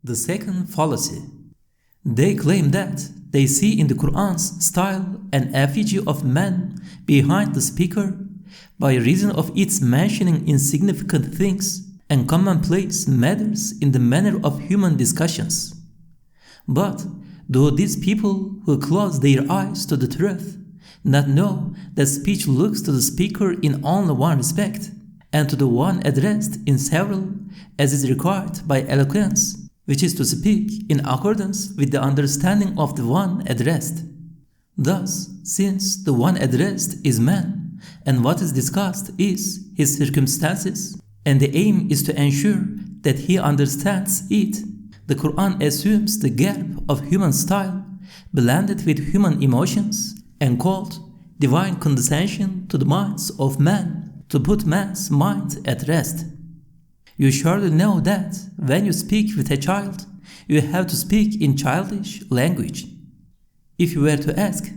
The second fallacy. They claim that they see in the Qur'an's style an effigy of man behind the speaker by reason of its mentioning insignificant things and commonplace matters in the manner of human discussions. But do these people who close their eyes to the truth not know that speech looks to the speaker in only one respect, and to the one addressed in several, as is required by eloquence, which is to speak in accordance with the understanding of the one addressed? Thus, since the one addressed is man, and what is discussed is his circumstances, and the aim is to ensure that he understands it, the Qur'an assumes the garb of human style, blended with human emotions, and called divine condescension to the minds of man, to put man's mind at rest. You surely know that when you speak with a child, you have to speak in childish language. If you were to ask,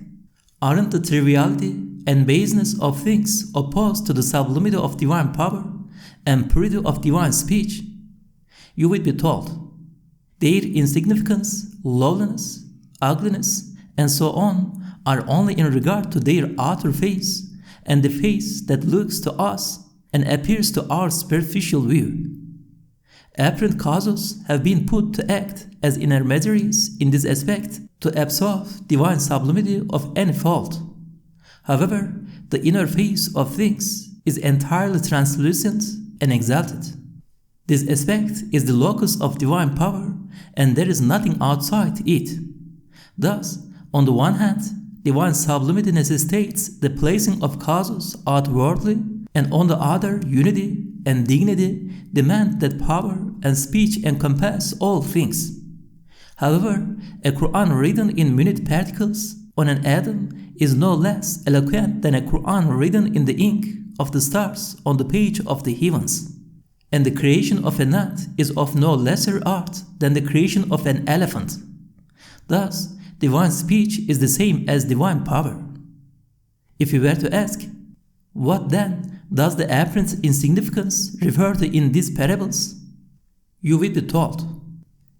aren't the triviality and baseness of things opposed to the sublimity of divine power and purity of divine speech? You would be told, their insignificance, lowliness, ugliness, and so on are only in regard to their outer face and the face that looks to us and appears to our superficial view. Apparent causes have been put to act as intermediaries in this aspect to absolve divine sublimity of any fault. However, the inner face of things is entirely translucent and exalted. This aspect is the locus of divine power, and there is nothing outside it. Thus, on the one hand, divine sublimity necessitates the placing of causes outwardly, and on the other, unity and dignity demand that power and speech encompass all things. However, a Qur'an written in minute particles on an atom is no less eloquent than a Qur'an written in the ink of the stars on the page of the heavens. And the creation of a gnat is of no lesser art than the creation of an elephant. Thus, divine speech is the same as divine power. If you were to ask, what then does the apparent insignificance refer to in these parables? You will be told,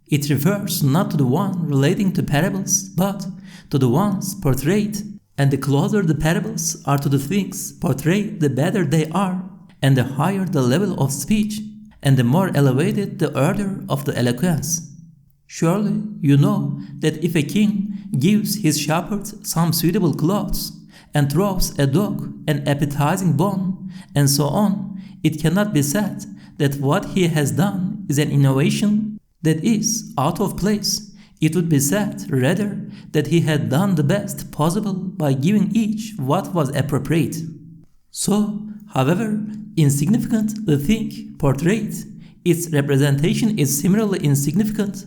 it refers not to the one relating to parables, but to the ones portrayed, and the closer the parables are to the things portrayed, the better they are, and the higher the level of speech, and the more elevated the order of the eloquence. Surely you know that if a king gives his shepherd some suitable clothes, and throws a dog an appetizing bone, and so on, it cannot be said that what he has done is an innovation that is out of place. It would be said, rather, that he had done the best possible by giving each what was appropriate. So, however insignificant the thing portrayed, its representation is similarly insignificant,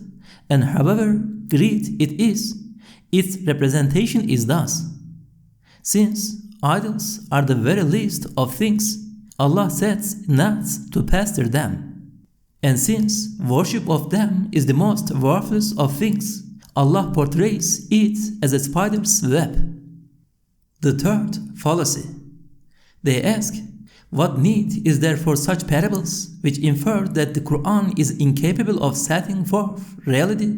and however great it is, its representation is thus. Since idols are the very least of things, Allah sets gnats to pasture them. And since worship of them is the most worthless of things, Allah portrays it as a spider's web. The third fallacy. They ask, what need is there for such parables which infer that the Qur'an is incapable of setting forth reality?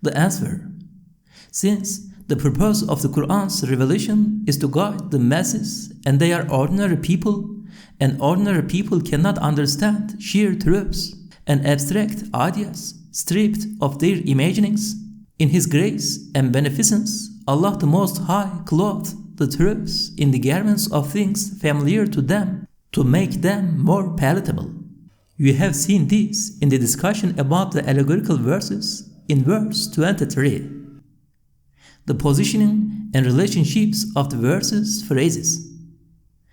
The answer. Since the purpose of the Qur'an's revelation is to guide the masses, and they are ordinary people, and ordinary people cannot understand sheer truths and abstract ideas stripped of their imaginings. In His grace and beneficence, Allah the Most High clothed the truths in the garments of things familiar to them to make them more palatable. You have seen this in the discussion about the allegorical verses in verse 23. The positioning and relationships of the verses phrases.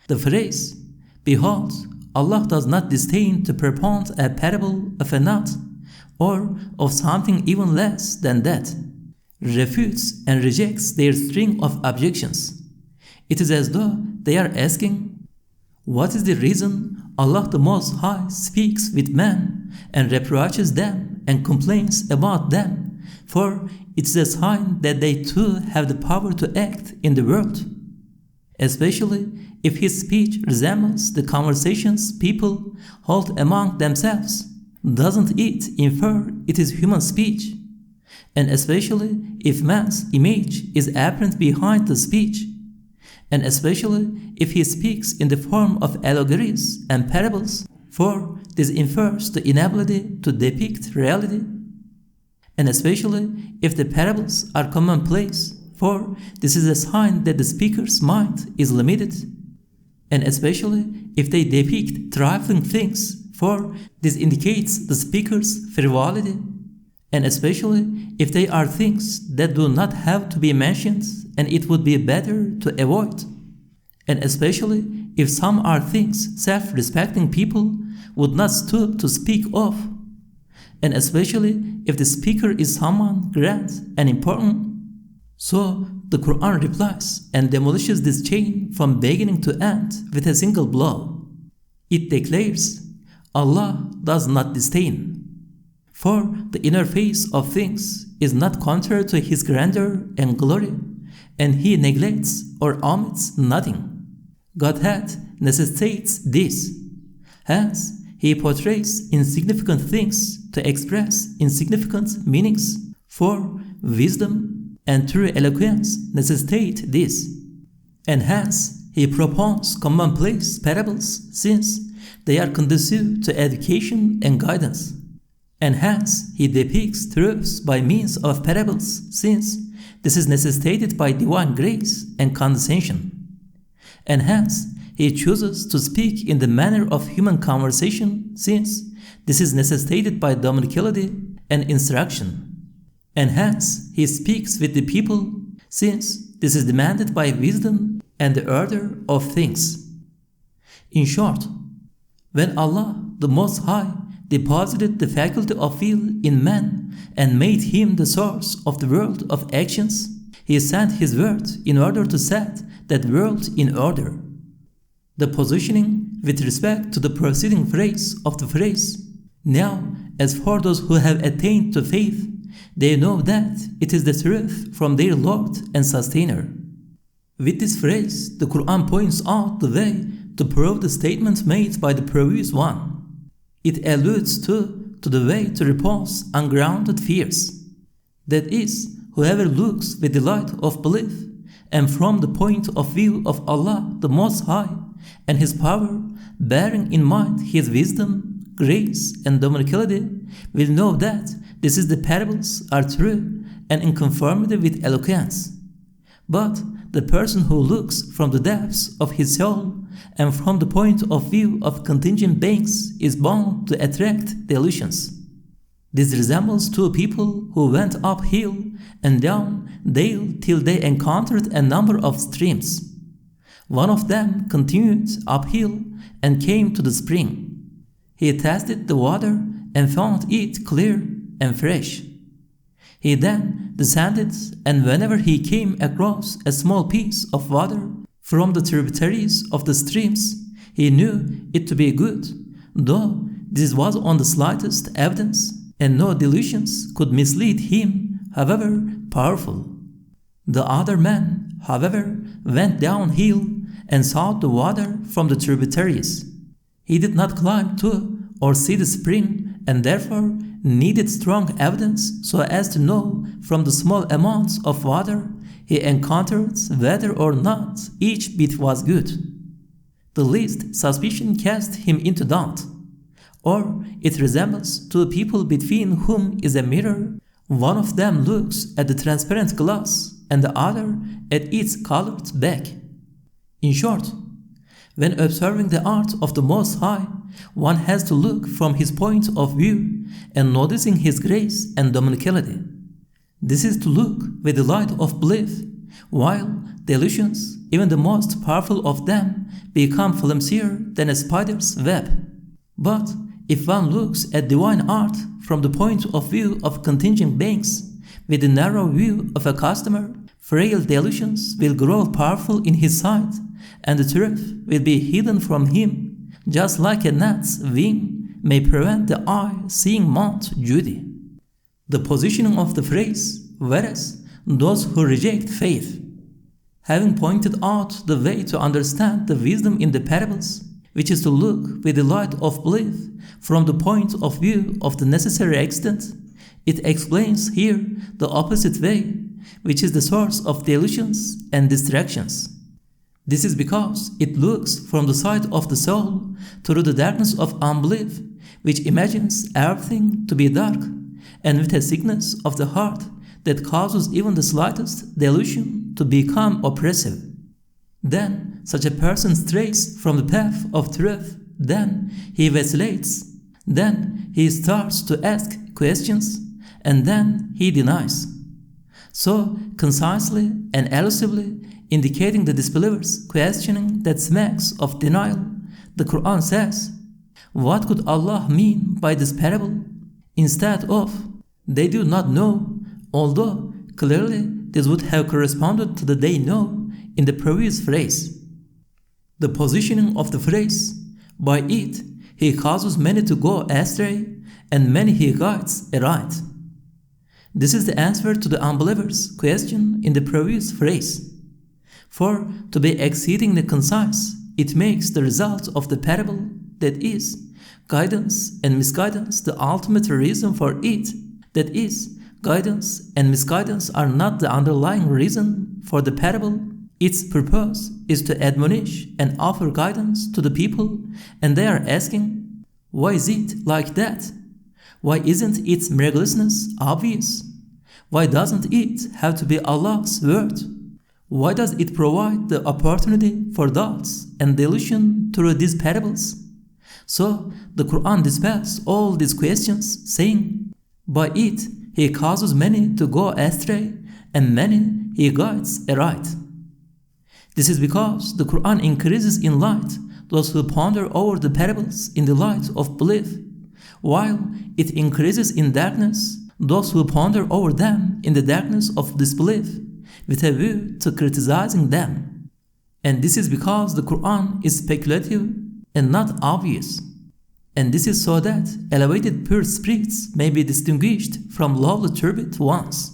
The phrase, behold, Allah does not disdain to propound a parable of a gnat, or of something even less than that, refutes and rejects their string of objections. It is as though they are asking, what is the reason Allah the Most High speaks with men and reproaches them and complains about them? For it is a sign that they too have the power to act in the world, especially if his speech resembles the conversations people hold among themselves. doesn't it infer it is human speech? And especially if man's image is apparent behind the speech, and especially if he speaks in the form of allegories and parables, for this infers the inability to depict reality, and especially if the parables are commonplace, for this is a sign that the speaker's mind is limited, and especially if they depict trifling things, for this indicates the speaker's frivolity, and especially if they are things that do not have to be mentioned and it would be better to avoid, and especially if some are things self-respecting people would not stoop to speak of, and especially if the speaker is someone grand and important. So the Quran replies and demolishes this chain from beginning to end with a single blow. It declares, Allah does not disdain. For the inner face of things is not contrary to His grandeur and glory, and He neglects or omits nothing. Godhead necessitates this. Hence, He portrays insignificant things to express insignificant meanings, for wisdom and true eloquence necessitate this. And hence, He propounds commonplace parables since they are conducive to education and guidance. And hence, He depicts truths by means of parables since this is necessitated by divine grace and condescension. And hence, He chooses to speak in the manner of human conversation since this is necessitated by domesticity and instruction. And hence, He speaks with the people since this is demanded by wisdom and the order of things. In short, when Allah, the Most High, deposited the faculty of will in man and made him the source of the world of actions, He sent His word in order to set that world in order. The positioning with respect to the preceding phrase of the phrase, now as for those who have attained to faith, they know that it is the truth from their Lord and Sustainer. With this phrase, the Quran points out the way to prove the statement made by the previous one. It alludes to the way to repulse ungrounded fears. That is, whoever looks with the light of belief and from the point of view of Allah the Most High and His power, bearing in mind His wisdom, grace, and domesticity, will know that this is the parables are true and in conformity with eloquence. But the person who looks from the depths of his soul and from the point of view of contingent beings is bound to attract delusions. This resembles two people who went up hill and down dale till they encountered a number of streams. One of them continued uphill and came to the spring. He tasted the water and found it clear and fresh. He then descended, and whenever he came across a small piece of water from the tributaries of the streams, he knew it to be good, though this was on the slightest evidence, and no delusions could mislead him, however powerful. The other man, however, went downhill and sought the water from the tributaries. He did not climb to or see the spring, and therefore needed strong evidence so as to know from the small amounts of water he encountered whether or not each bit was good. The least suspicion cast him into doubt. Or it resembles two people between whom is a mirror. One of them looks at the transparent glass and the other at its colored back. In short, when observing the art of the Most High, one has to look from His point of view and noticing His grace and domesticity. This is to look with the light of belief, while delusions, even the most powerful of them, become flimsier than a spider's web. But if one looks at divine art from the point of view of contingent beings, with the narrow view of a customer, frail delusions will grow powerful in his sight, and the truth will be hidden from him, just like a gnat's wing may prevent the eye seeing Mount Judy. The positioning of the phrase, whereas those who reject faith, having pointed out the way to understand the wisdom in the parables, which is to look with the light of belief from the point of view of the necessary extent, it explains here the opposite way, which is the source of delusions and distractions. This is because it looks from the side of the soul through the darkness of unbelief, which imagines everything to be dark, and with a sickness of the heart that causes even the slightest delusion to become oppressive. Then such a person strays from the path of truth, then he vacillates, then he starts to ask questions, and then he denies. So concisely and elusively indicating the disbeliever's questioning that smacks of denial, the Qur'an says, what could Allah mean by this parable? Instead of, they do not know, although clearly this would have corresponded to the they know in the previous phrase. The positioning of the phrase, by it he causes many to go astray, and many he guides aright. This is the answer to the unbeliever's question in the previous phrase. For to be exceedingly concise, it makes the result of the parable, that is, guidance and misguidance, the ultimate reason for it, that is, guidance and misguidance are not the underlying reason for the parable. Its purpose is to admonish and offer guidance to the people, and they are asking, why is it like that? Why isn't its miraculousness obvious? Why doesn't it have to be Allah's word? Why does it provide the opportunity for doubts and delusion through these parables? So the Qur'an dispels all these questions, saying, by it he causes many to go astray, and many he guides aright. This is because the Qur'an increases in light those who ponder over the parables in the light of belief, while it increases in darkness those who ponder over them in the darkness of disbelief, with a view to criticizing them. And this is because the Qur'an is speculative and not obvious. And this is so that elevated pure spirits may be distinguished from lowly turbid ones.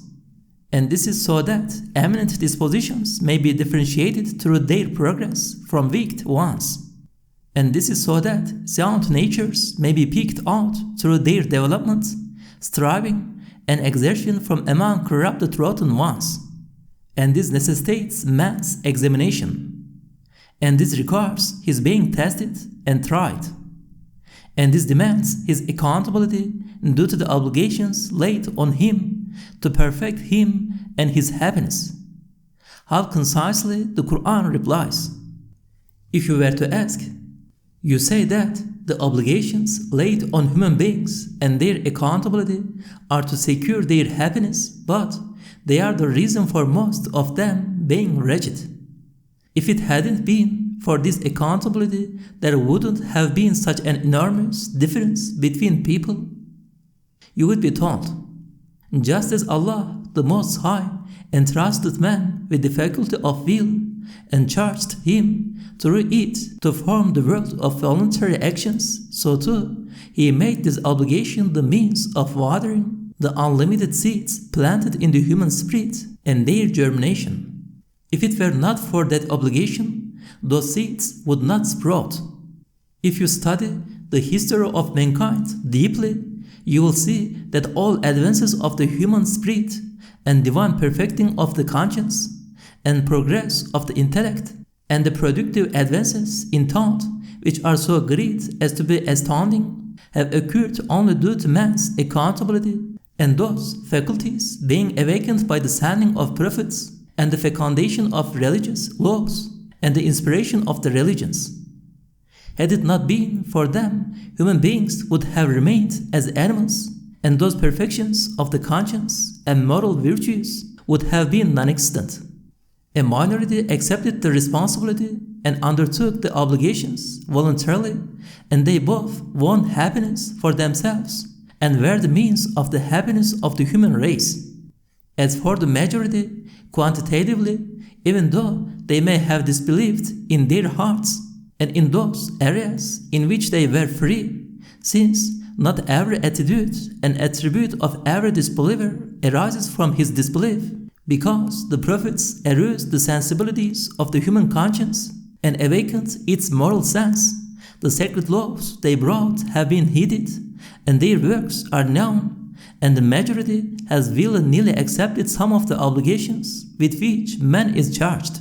And this is so that eminent dispositions may be differentiated through their progress from weak ones. And this is so that sound natures may be picked out through their development, striving, and exertion from among corrupted rotten ones. And this necessitates man's examination. And this requires his being tested and tried. And this demands his accountability due to the obligations laid on him to perfect him and his happiness. How concisely the Qur'an replies. If you were to ask, you say that the obligations laid on human beings and their accountability are to secure their happiness, but they are the reason for most of them being wretched. If it hadn't been for this accountability, there wouldn't have been such an enormous difference between people. You would be told, just as Allah, the Most High, entrusted man with the faculty of will and charged him through it to form the world of voluntary actions, so too he made this obligation the means of watering the unlimited seeds planted in the human spirit and their germination. If it were not for that obligation, those seeds would not sprout. If you study the history of mankind deeply, you will see that all advances of the human spirit and divine perfecting of the conscience and progress of the intellect and the productive advances in thought, which are so great as to be astounding, have occurred only due to man's accountability and those faculties being awakened by the sending of prophets and the fecundation of religious laws and the inspiration of the religions. Had it not been for them, human beings would have remained as animals, and those perfections of the conscience and moral virtues would have been non-existent. A minority accepted the responsibility and undertook the obligations voluntarily, and they both won happiness for themselves and were the means of the happiness of the human race. As for the majority, quantitatively, even though they may have disbelieved in their hearts and in those areas in which they were free, since not every attitude and attribute of every disbeliever arises from his disbelief, because the prophets aroused the sensibilities of the human conscience and awakened its moral sense The sacred laws they brought have been heeded, and their works are known, and the majority has willingly accepted some of the obligations with which man is charged.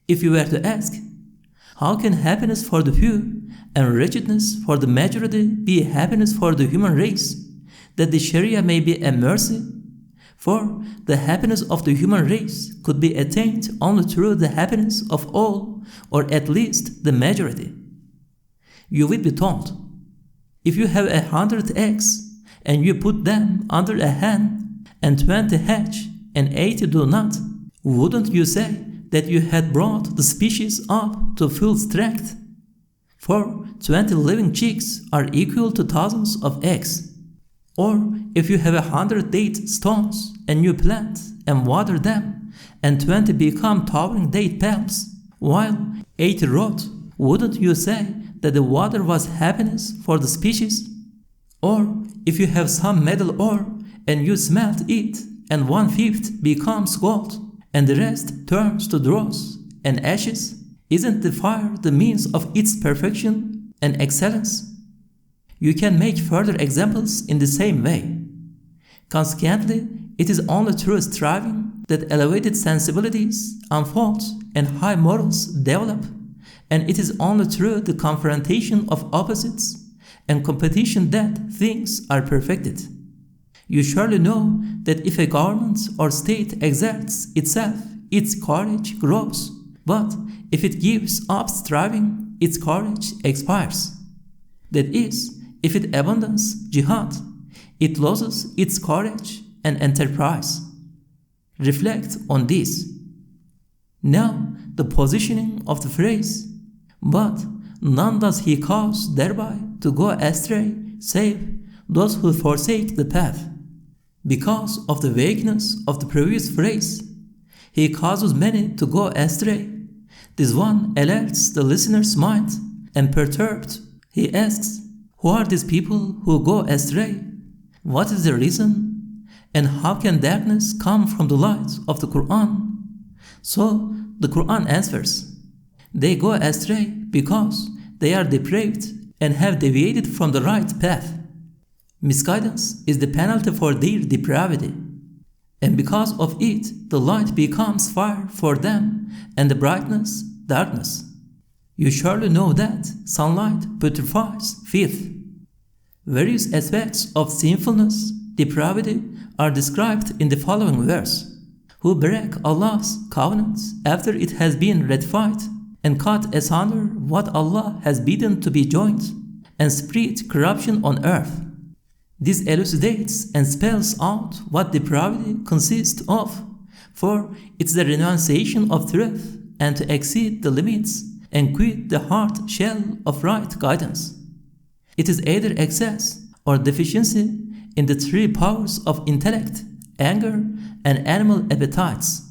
If you were to ask, how can happiness for the few and wretchedness for the majority be happiness for the human race, that the Sharia may be a mercy? For the happiness of the human race could be attained only through the happiness of all, or at least the majority. You will be told, if you have 100 eggs and you put them under a hen and 20 hatch and 80 do not, wouldn't you say that you had brought the species up to full strength? For 20 living chicks are equal to thousands of eggs. Or if you have 100 date stones and you plant and water them, and 20 become towering date palms, while 80 rot, wouldn't you say that the water was happiness for the species? Or if you have some metal ore and you smelt it, and 1/5 becomes gold, and the rest turns to dross and ashes, isn't the fire the means of its perfection and excellence? You can make further examples in the same way. Consequently, it is only through striving that elevated sensibilities unfold and high morals develop, and it is only through the confrontation of opposites and competition that things are perfected. You surely know that if a government or state exerts itself, its courage grows, but if it gives up striving, its courage expires. That is, if it abandons jihad, it loses its courage and enterprise. Reflect on this. Now, the positioning of the phrase, but none does he cause thereby to go astray, save those who forsake the path. Because of the vagueness of the previous phrase, he causes many to go astray. This one alerts the listener's mind, and perturbed, he asks, who are these people who go astray? What is the reason? And how can darkness come from the light of the Qur'an? So the Qur'an answers, they go astray because they are depraved and have deviated from the right path. Misguidance is the penalty for their depravity, and because of it the light becomes fire for them and the brightness darkness. You surely know that sunlight purifies filth. Various aspects of sinfulness, depravity are described in the following verse. Who break Allah's covenant after it has been ratified, and cut asunder what Allah has bidden to be joined, and spread corruption on earth. This elucidates and spells out what depravity consists of, for it's the renunciation of truth and to exceed the limits and quit the hard shell of right guidance. It is either excess or deficiency in the three powers of intellect, anger, and animal appetites.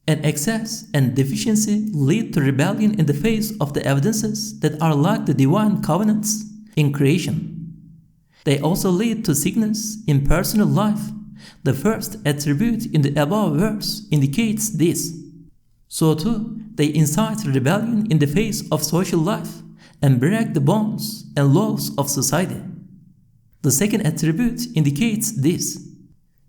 And excess and deficiency lead to rebellion in the face of the evidences that are like the divine covenants in creation. They also lead to sickness in personal life. The first attribute in the above verse indicates this. So too, they incite rebellion in the face of social life and break the bonds and laws of society. The second attribute indicates this.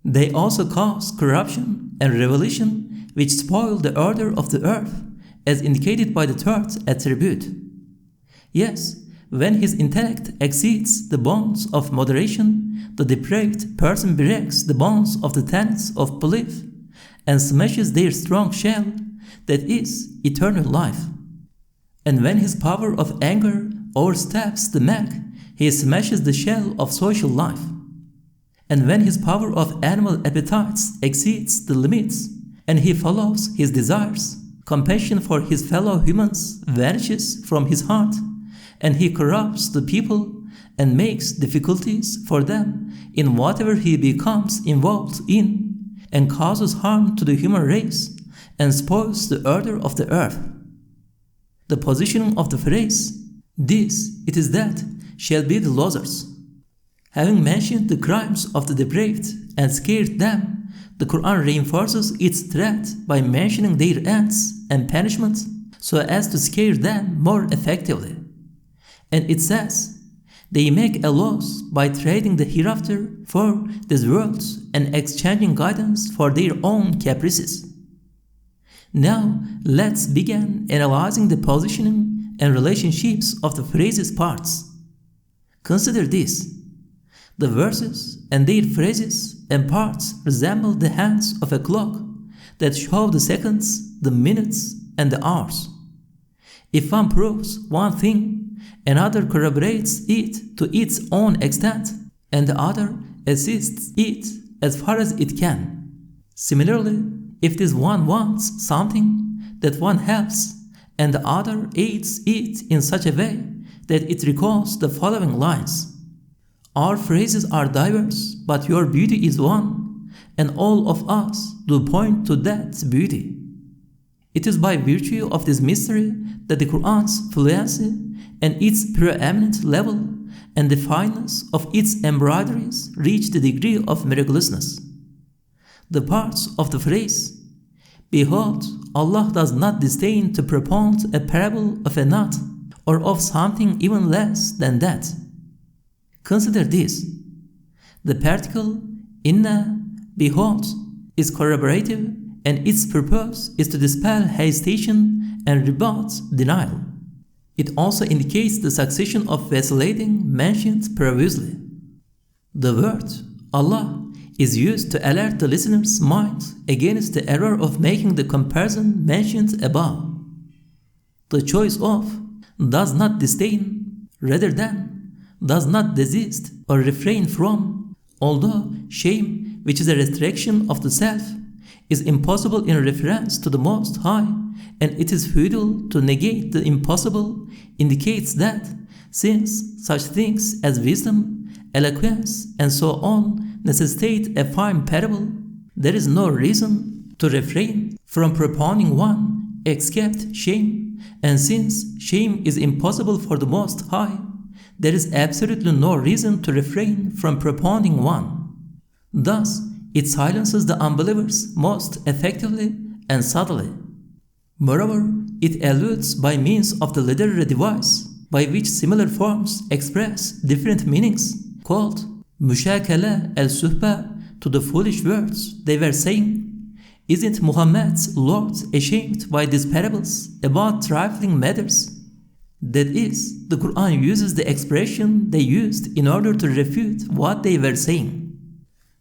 They also cause corruption and revolution which spoil the order of the earth, as indicated by the third attribute. Yes, when his intellect exceeds the bounds of moderation, the depraved person breaks the bonds of the tenets of belief and smashes their strong shell, that is, eternal life. And when his power of anger oversteps the mark, he smashes the shell of social life. And when his power of animal appetites exceeds the limits, and he follows his desires, compassion for his fellow humans vanishes from his heart, and he corrupts the people and makes difficulties for them in whatever he becomes involved in, and causes harm to the human race, and spoils the order of the earth. The positioning of the phrase, this it is that shall be the losers. Having mentioned the crimes of the depraved and scared them, the Qur'an reinforces its threat by mentioning their ends and punishments so as to scare them more effectively. And it says, they make a loss by trading the hereafter for this world and exchanging guidance for their own caprices. Now, let's begin analyzing the positioning and relationships of the phrases parts. Consider this. The verses and their phrases and parts resemble the hands of a clock that show the seconds, the minutes, and the hours. If one proves one thing, another corroborates it to its own extent, and the other assists it as far as it can. Similarly, if this one wants something, that one helps, and the other aids it in such a way that it recalls the following lines. Our phrases are diverse, but your beauty is one, and all of us do point to that beauty. It is by virtue of this mystery that the Qur'an's fluency and its preeminent level and the fineness of its embroideries reach the degree of miraculousness. The parts of the phrase, behold, Allah does not disdain to propound a parable of a nut or of something even less than that. Consider this. The particle, inna, behold, is corroborative, and its purpose is to dispel hesitation and rebut denial. It also indicates the succession of vacillating mentioned previously. The word Allah is used to alert the listener's mind against the error of making the comparison mentioned above. The choice of does not disdain, rather than does not desist or refrain from, although shame, which is a restriction of the self, is impossible in reference to the Most High, and it is futile to negate the impossible, indicates that, since such things as wisdom, eloquence, and so on necessitate a fine parable, there is no reason to refrain from propounding one except shame, and since shame is impossible for the Most High, there is absolutely no reason to refrain from propounding one. Thus, it silences the unbelievers most effectively and subtly. Moreover, it alludes by means of the literary device by which similar forms express different meanings, called mushakala al-suhba, to the foolish words they were saying. Isn't Muhammad's Lord ashamed by these parables about trifling matters? That is, the Qur'an uses the expression they used in order to refute what they were saying.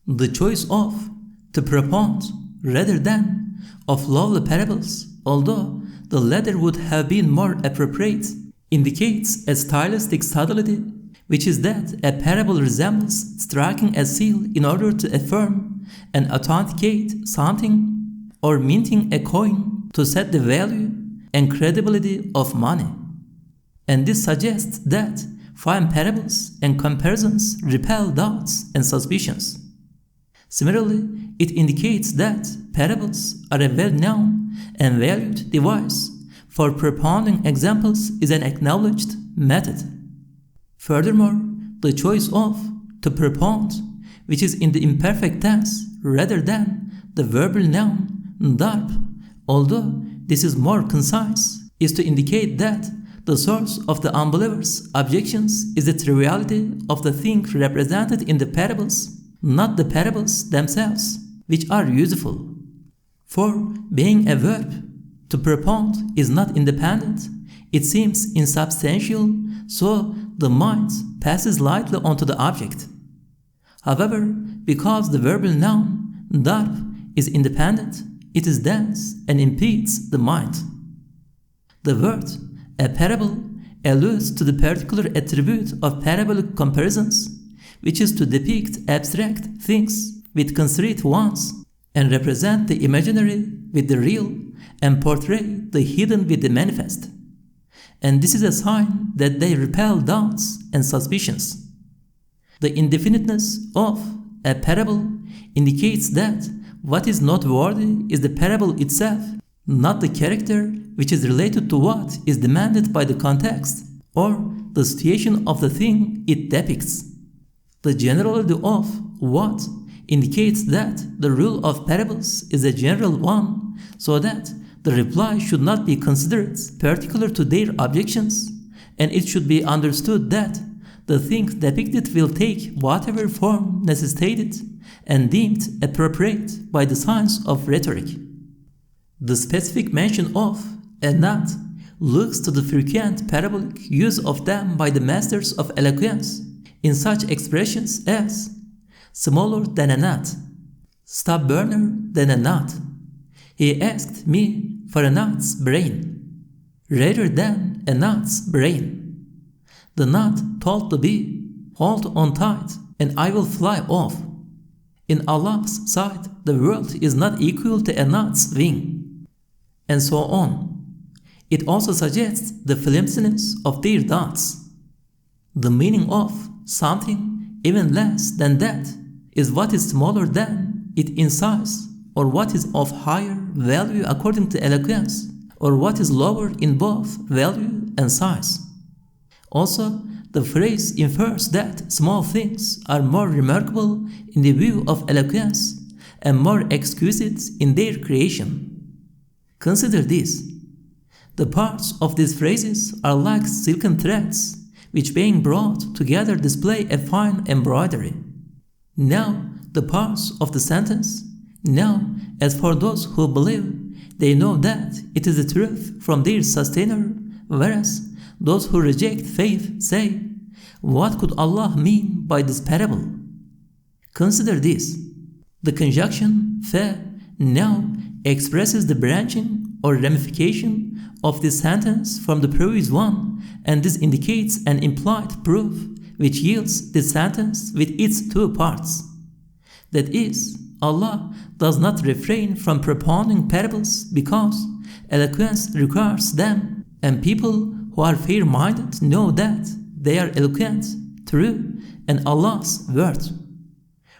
The choice of, to propound, rather than, of lowly parables, although the latter would have been more appropriate, indicates a stylistic subtlety, which is that a parable resembles striking a seal in order to affirm and authenticate something, or minting a coin to set the value and credibility of money. And this suggests that fine parables and comparisons repel doubts and suspicions. Similarly, it indicates that parables are a well-known and valued device for propounding examples is an acknowledged method. Furthermore, the choice of, to propound, which is in the imperfect tense rather than the verbal noun darb, although this is more concise, is to indicate that the source of the unbelievers' objections is the triviality of the thing represented in the parables, not the parables themselves, which are useful. For being a verb, to propound is not independent, it seems insubstantial, so the mind passes lightly onto the object. However, because the verbal noun, darb, is independent, it is dense and impedes the mind. The word, a parable, alludes to the particular attribute of parabolic comparisons, which is to depict abstract things with concrete ones, and represent the imaginary with the real, and portray the hidden with the manifest. And this is a sign that they repel doubts and suspicions. The indefiniteness of a parable indicates that what is noteworthy is the parable itself, not the character which is related to what is demanded by the context or the situation of the thing it depicts. The generality of what indicates that the rule of parables is a general one, so that the reply should not be considered particular to their objections, and it should be understood that the things depicted will take whatever form necessitated and deemed appropriate by the science of rhetoric. The specific mention of and not looks to the frequent parabolic use of them by the masters of eloquence in such expressions as smaller than a gnat, stubborner than a gnat. He asked me for a gnat's brain, rather than a gnat's brain. The gnat told the bee, hold on tight, and I will fly off. In Allah's sight, the world is not equal to a gnat's wing, and so on. It also suggests the flimsiness of their thoughts. The meaning of something even less than that is what is smaller than it in size, or what is of higher value according to eloquence, or what is lower in both value and size. Also, the phrase infers that small things are more remarkable in the view of eloquence and more exquisite in their creation. Consider this. The parts of these phrases are like silken threads, which being brought together display a fine embroidery. Now, the parts of the sentence, now, as for those who believe, they know that it is the truth from their sustainer, whereas those who reject faith say, what could Allah mean by this parable? Consider this. The conjunction fa, now, expresses the branching or ramification of this sentence from the previous one, and this indicates an implied proof which yields this sentence with its two parts. That is, Allah does not refrain from propounding parables because eloquence requires them, and people who are fair-minded know that they are eloquent, true, and Allah's word,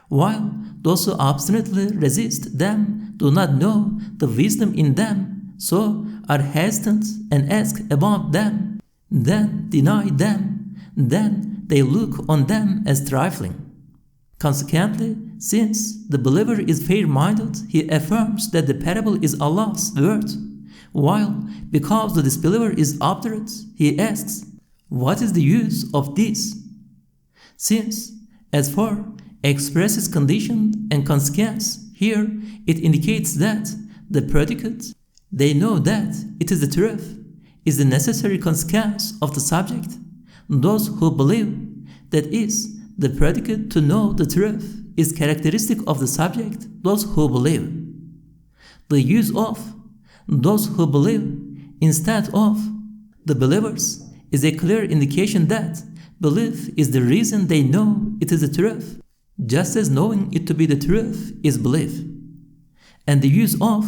while those who obstinately resist them do not know the wisdom in them, so are hesitant and ask about them, then deny them, then they look on them as trifling. Consequently, since the believer is fair-minded, he affirms that the parable is Allah's word, while because the disbeliever is obdurate, he asks, what is the use of this? Since, as for expresses condition and consequence, here it indicates that the predicate, they know that it is the truth, is the necessary consequence of the subject. Those who believe, that is, the predicate to know the truth, is characteristic of the subject, those who believe. The use of those who believe instead of the believers is a clear indication that belief is the reason they know it is the truth, just as knowing it to be the truth is belief. And the use of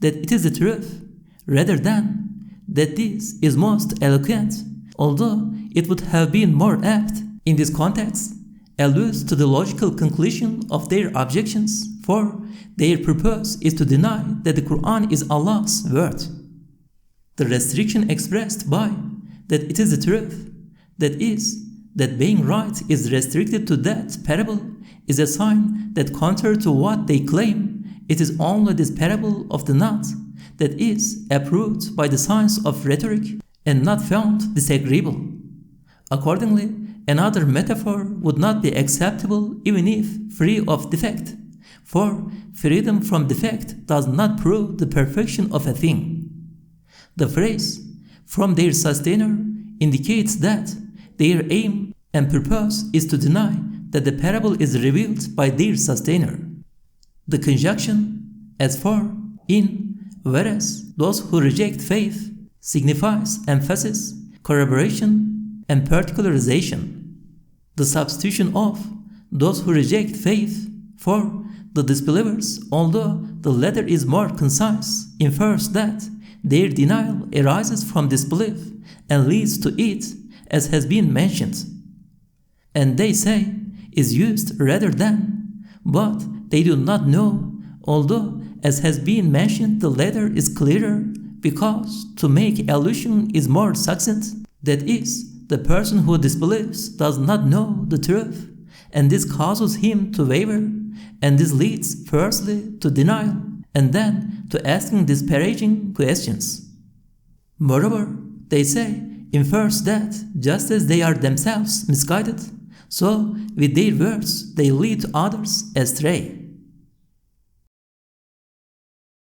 that it is the truth, rather than that this is most eloquent, although it would have been more apt in this context, alludes to the logical conclusion of their objections, for their purpose is to deny that the Qur'an is Allah's word. The restriction expressed by that it is the truth, that is, that being right is restricted to that parable, is a sign that contrary to what they claim, it is only this parable of the gnat that is approved by the science of rhetoric and not found disagreeable. Accordingly, another metaphor would not be acceptable even if free of defect, for freedom from defect does not prove the perfection of a thing. The phrase, from their sustainer, indicates that their aim and purpose is to deny that the parable is revealed by their sustainer. The conjunction, as for, in, whereas those who reject faith, signifies emphasis, corroboration, and particularization. The substitution of those who reject faith for the disbelievers, although the latter is more concise, infers that their denial arises from disbelief and leads to it, as has been mentioned. And they say is used rather than, but they do not know, although as has been mentioned the latter is clearer because to make allusion is more succinct, that is, the person who disbelieves does not know the truth, and this causes him to waver, and this leads firstly to denial, and then to asking disparaging questions. Moreover, they say, infers that just as they are themselves misguided, so with their words they lead others astray.